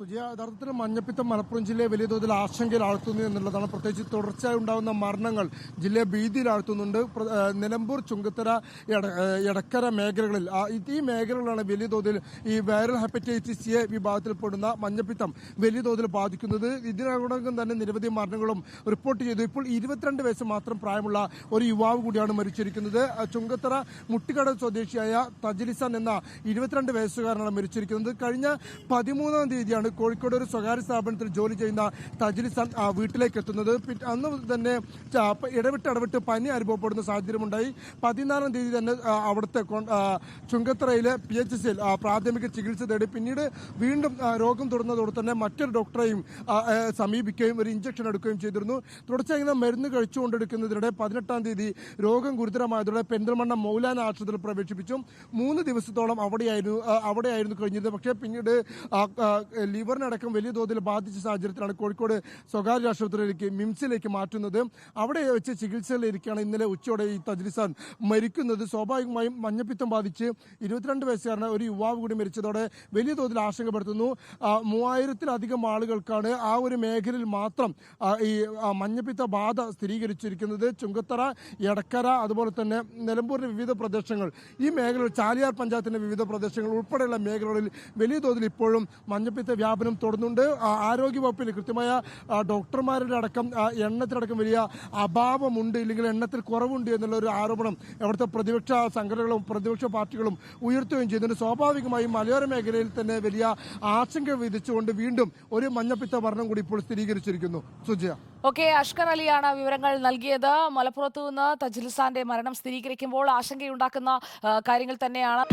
യഥാർത്ഥത്തിൽ മഞ്ഞപ്പിത്തം മലപ്പുറം ജില്ലയെ വലിയ തോതിൽ ആശങ്കയിലാഴ്ത്തുന്നു എന്നുള്ളതാണ്. പ്രത്യേകിച്ച് തുടർച്ചയായി ഉണ്ടാകുന്ന മരണങ്ങൾ ജില്ലയെ ഭീതിയിലാഴ്ത്തുന്നുണ്ട്. നിലമ്പൂർ, ചുങ്കത്തര, എടക്കര മേഖലകളിൽ ഈ മേഖലകളാണ് വലിയ തോതിൽ ഈ വൈറൽ ഹെപ്പറ്റൈറ്റിസ് എ വിഭാഗത്തിൽപ്പെടുന്ന മഞ്ഞപ്പിത്തം വലിയ തോതിൽ ബാധിക്കുന്നത്. ഇതിനോടകം തന്നെ നിരവധി മരണങ്ങളും റിപ്പോർട്ട് ചെയ്തു. ഇപ്പോൾ 22 വയസ്സ് മാത്രം പ്രായമുള്ള ഒരു യുവാവ് കൂടിയാണ് മരിച്ചിരിക്കുന്നത്. ചുങ്കത്തര മുട്ടിക്കട സ്വദേശിയായ തജ്ലിസാൻ എന്ന 22 വയസ്സുകാരനാണ് മരിച്ചിരിക്കുന്നത്. കഴിഞ്ഞ 13-ാം തീയതിയാണ് കോഴിക്കോട് ഒരു സ്വകാര്യ സ്ഥാപനത്തിൽ ജോലി ചെയ്യുന്ന തജ്ലിസാൻ വീട്ടിലേക്ക് എത്തുന്നത്. അന്ന് തന്നെ ഇടവിട്ട് പനി അനുഭവപ്പെടുന്ന സാഹചര്യമുണ്ടായി. 14-ാം തീയതി തന്നെ അവിടുത്തെ ചുങ്കത്തറയിലെ PHCയിൽ പ്രാഥമിക ചികിത്സ തേടി പിന്നീട് വീണ്ടും രോഗം തുടർന്നതോടെ തന്നെ മറ്റൊരു ഡോക്ടറെയും സമീപിക്കുകയും ഒരു ഇഞ്ചക്ഷൻ എടുക്കുകയും ചെയ്തിരുന്നു. തുടർച്ചയായി മരുന്ന് കഴിച്ചുകൊണ്ടിരിക്കുന്നതിനിടെ 18-ാം തീയതി രോഗം ഗുരുതരമായതോടെ പെരിന്തൽമണ്ണ മൗലാന ആശുപത്രിയിൽ പ്രവേശിപ്പിച്ചു. 3 ദിവസത്തോളം അവിടെയായിരുന്നു കഴിഞ്ഞത്. പക്ഷേ പിന്നീട് ലിവറിനടക്കം വലിയ തോതിൽ ബാധിച്ച സാഹചര്യത്തിലാണ് കോഴിക്കോട് സ്വകാര്യ ആശുപത്രിയിലേക്ക് മിംസിലേക്ക് മാറ്റുന്നത്. അവിടെ വെച്ച് ചികിത്സയിലിരിക്കുകയാണ് ഇന്നലെ ഉച്ചയോടെ ഈ തജ്ലിസാൻ മരിക്കുന്നത്. സ്വാഭാവികമായും മഞ്ഞപ്പിത്തം ബാധിച്ച് 22 വയസ്സുകാരനായ ഒരു യുവാവ് കൂടി മരിച്ചതോടെ വലിയ തോതിൽ ആശങ്കപ്പെടുത്തുന്നു. 3000-ത്തിലധികം ആളുകൾക്കാണ് ആ ഒരു മേഖലയിൽ മാത്രം ഈ മഞ്ഞപ്പിത്ത ബാധ സ്ഥിരീകരിച്ചിരിക്കുന്നത്. ചുങ്കത്തറ, എടക്കര, അതുപോലെ തന്നെ നിലമ്പൂരിന്റെ വിവിധ പ്രദേശങ്ങൾ, ഈ മേഖലകൾ ചാലിയാർ പഞ്ചായത്തിന്റെ വിവിധ പ്രദേശങ്ങൾ ഉൾപ്പെടെയുള്ള മേഖലകളിൽ വലിയ തോതിൽ ഇപ്പോഴും മഞ്ഞപ്പിത്ത വ്യാപനം തുടരുന്നുണ്ട്. ആരോഗ്യവകുപ്പിൽ കൃത്യമായ ഡോക്ടർമാരുടെ അടക്കം എണ്ണത്തിലടക്കം വലിയ അഭാവമുണ്ട്, ഇല്ലെങ്കിൽ എണ്ണത്തിൽ കുറവുണ്ട് എന്നുള്ള ഒരു ആരോപണം അവിടുത്തെ പ്രതിപക്ഷ സംഘടനകളും പ്രതിപക്ഷ പാർട്ടികളും ഉയർത്തുകയും ചെയ്യുന്നുണ്ട്. സ്വാഭാവികമായും മലയോര മേഖലയിൽ തന്നെ വലിയ ആശങ്ക വിധിച്ചുകൊണ്ട് വീണ്ടും ഒരു മഞ്ഞപ്പിത്ത മരണം കൂടി ഇപ്പോൾ സ്ഥിരീകരിച്ചിരിക്കുന്നു. സുജയ. ഓക്കെ, അഷ്കർ അലിയാണ് വിവരങ്ങൾ നൽകിയത്. മലപ്പുറത്തു നിന്ന് തജ്ലിസാന്റെ മരണം സ്ഥിരീകരിക്കുമ്പോൾ ആശങ്കയുണ്ടാക്കുന്ന കാര്യങ്ങൾ തന്നെയാണ്.